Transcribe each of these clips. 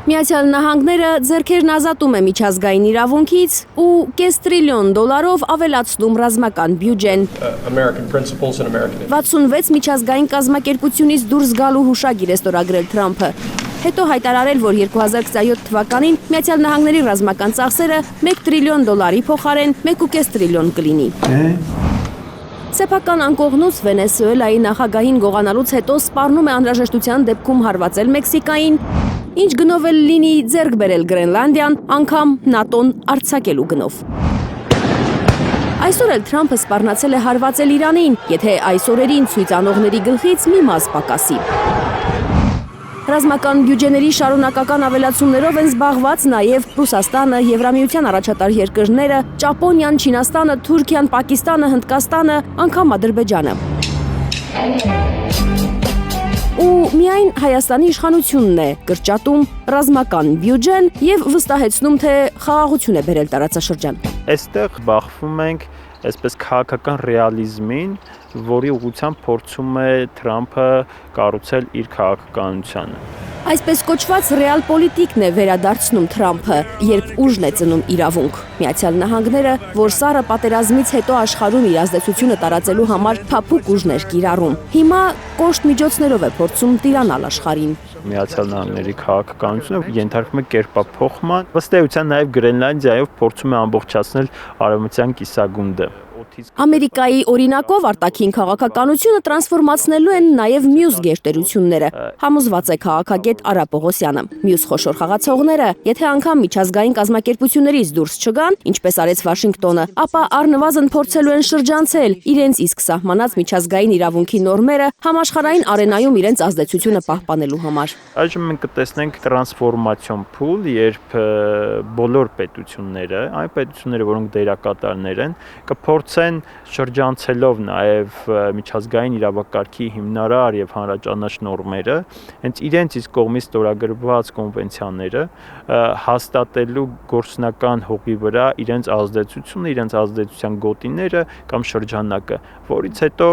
Միացյալ Նահանգները ձեռքերն ազատում է միջազգային իրավունքից ու $5 տրիլիոն ավելացնում ռազմական բյուջեն։ 66 միջազգային կազմակերպությունից դուրս գալու հուշագիր է ստորագրել Թրամփը։ Հետո հայտարարել, որ 2027 թվականին Միացյալ Նահանգների ռազմական ծախսերը $1 տրիլիոն փոխարեն $1.5 տրիլիոն կլինի։ Սեփական անկողնուց Վենեսուելայի նախագահին գողանալուց հետո սպառնում է անհրաժեշտության դեպքում հարվածել Մեքսիկային, ինչ գնով էլ լինի ձեռք բերել Գրենլանդիան, անգամ ՆԱՏՕ-ն արձակելու գնով։ Այսօր էլ Թրամփը սպառնացել է հարվածել Իրանին, եթե այս օրերին ցույց անողների գլխից մի մաս պակասի։ Ռազմական բյուջեների շարունակական ավելացումներով են զբաղված նաև Ռուսաստանը, Եվրամիության առաջատար երկրները, Ճապոնիան, Չինաստանը, Թուրքիան, Պակիստանը, Հնդկաստանը, անգամ Ադրբեջանը։ Ու միայն Հայաստանի իշխանությունն է կրճատում ռազմական բյուջեն եւ վստահեցնում, թե խաղաղություն է բերել տարածաշրջան։ Այստեղ բախվում ենք այսպես քաղաքական ռեալիզմին, որի ուղղությամբ փորձում է Թրամփը կառուցել իր քաղաքականությանը։ Այսպես կոչված ռեալ պոլիտիկն է վերադարձնում Թրամփը, երբ ուժն է ծնում իրավունք։ Միացյալ Նահանգները, որ սառը պատերազմից հետո աշխարհում իր ազդեցությունը տարածելու համար փափուկ ուժներ կիրառում, հիմա կոշտ միջոցներով է փորձում տիրանալ աշխարհին։ Միացյալ Նահանգների քաղաքականությունը ենթարկվում է կերպափոխման, ըստ էության նաև Գրենլանդիայով փորձում է ամբողջացնել արևմտյան կիսագունդը։ Ամերիկայի օրինակով արտաքին քաղաքականությունը տրանսֆորմացնելու են նաև մյուս գերտերությունները, համոզված է քաղաքագետ Արա Պողոսյանը։ Մյուս խոշոր խաղացողները, եթե անգամ միջազգային կազմակերպություններից դուրս չգան, ինչպես արեց Վաշինգտոնը, ապա առնվազն փորձելու են շրջանցել իրենց իսկ սահմանած միջազգային իրավունքի նորմերը համաշխարհային արենայում իրենց ազդեցությունը պահպանելու համար։ Այժմ մենք կտեսնենք տրանսֆորմացիոն փուլ, երբ բոլոր պետությունները, այն պետությունները, որոնք դերակատարներ են, կփորձեն շրջանցելով նաև միջազգային իրավակարգի հիմնարար եւ հանրաճանաչ նորմերը, հենց իրենց իսկ կողմից ստորագրված կոնվենցիաները հաստատելու գործնական հողի վրա իրենց ազդեցությունը, իրենց ազդեցության գոտիները կամ շրջանակը, որից հետո,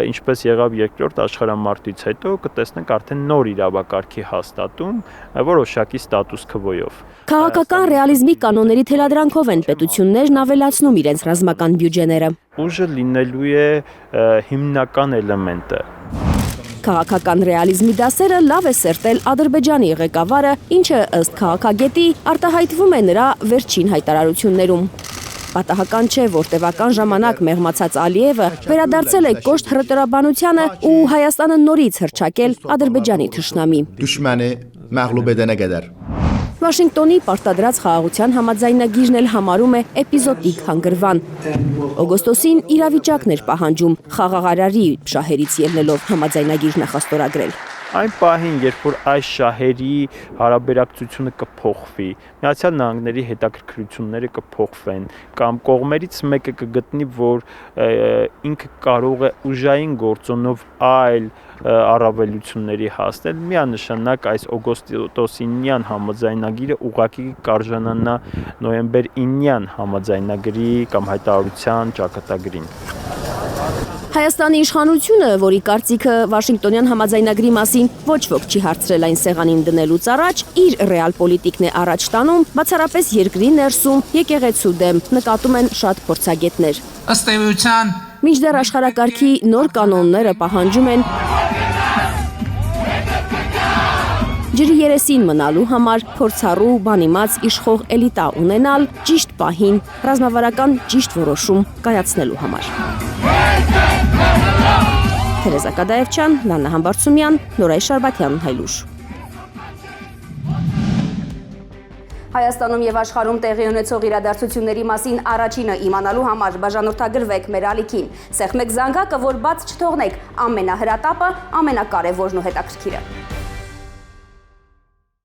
ինչպես եղավ երկրորդ աշխարհամարտից հետո, կտեսնենք արդեն նոր իրավակարգի հաստատում, որոշակի ստատուս քվոյով։ Քաղաքական ռեալիզմի կանոնների թելադրանքով են պետություններն ավելացնում իրենց ռազմական բյուջեները։ Ուժը լինելու է հիմնական էլեմենտը։ Քաղաքական ռեալիզմի դասերը լավ է սերտել Ադրբեջանի ղեկավարը, ինչը ըստ քաղաքագետի արտահայտվում է նրա վերջին հայտարարություններում։ Պատահական չէ, որ տևական ժամանակ մեղմացած Ալիևը վերադարձել է կոշտ հռետորաբանությանը ու Հայաստանը նորից հռչակել Ադրբեջանի թշնամի։ Düşməni məğlub edənə qədər։ Վաշինգտոնի պարտադրած խաղաղության համաձայնագիրն էլ համարում է էպիզոդիկ հանգրվան։ Օգոստոսին իրավիճակն էր պահանջում խաղաղարարի շահերից ելնելով համաձայնագիր նախաստորագրել։ Այն պահին, երբ որ այս շահերի հարաբերակցությունը կփոխվի, Միացյալ Նահանգների հետաքրքրությունները կփոխվեն, կամ կողմերից մեկը կգտնի, որ ինքը կարող է ուժային գործոնով այլ առավելությունների հասնել, միանշանակ այս օգոստոսինյան համաձայնագիրը ուղղակի կարժանանա նոյեմբեր 9-յան համաձայնագրի կամ հայտարարության ճակատագրին։ Հայաստանի իշխանությունը, որի կարծիքը Վաշինգտոնյան համաձայնագրի մասին ոչ ոք չի հարցրել այն սեղանին դնելուց առաջ, իր ռեալ պոլիտիկն է առաջ տանում, բացառապես երկրի ներսում եկեղեցու դեմ, նկատում են շատ փորձագետներ։ Ըստ էության, Մինչդեռ աշխարհակարգի նոր կանոնները պահանջում են ջրի երեսին մնալու համար փորձառու բանիմաց իշխող էլիտա ունենալ ճիշտ պահին ռազմավարական ճիշտ որոշում կայացնելու համար։ Թերեզա Կադաևչյան, Լաննա Համբարձումյան, Նորայր Շարբաթյան, Հայլուշ։ Հայաստանում եւ աշխարհում տեղի ունեցող իրադարձությունների մասին առաջինը իմանալու համար բաժանորդագրվեք մեր ալիքին։ Սեղմեք զանգակը, որ բաց չթողնեք ամենահրատապը, ամենակարևորն ու հետաքրքիրը։